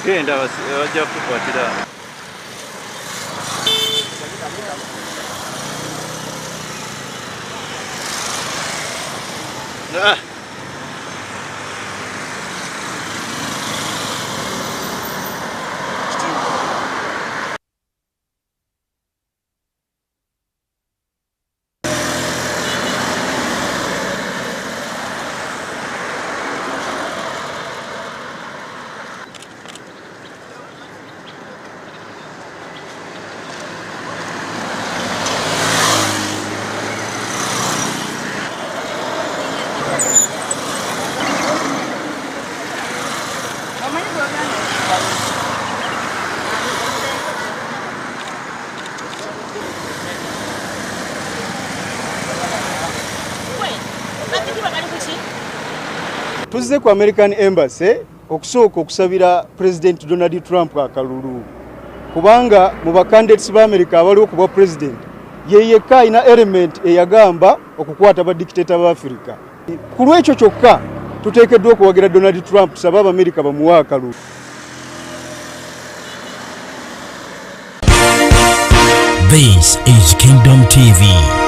Genda bajja kukwatira. Tuzze ku American Embassy okusooka okusabira President Donald Trump akalulu kubanga mu bacandidates ba America abaliwo ku bwa president yeyeka ina element eyagamba okukwata ba dictator ba Africa. Ku lwekyo kyokka tuteekeddwa okuwagira Donald Trump tusaba America bamuwa akalulu. This is Kingdom TV.